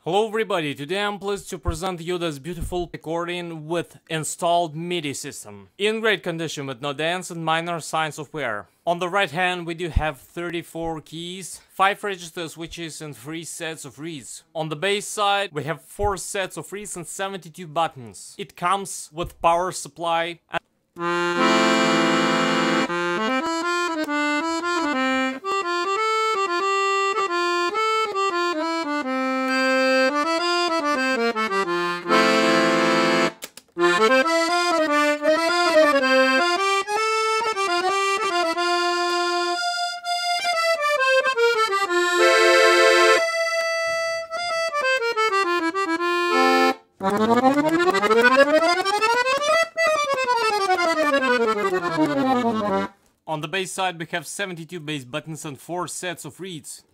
Hello everybody, today I'm pleased to present you this beautiful accordion with installed Midi system. In great condition with no dents and minor signs of wear. On the right hand we do have 34 keys, 5 register switches and 3 sets of reeds. On the bass side we have 4 sets of reeds and 72 buttons. It comes with power supply and on the bass side we have 72 bass buttons and 4 sets of reeds.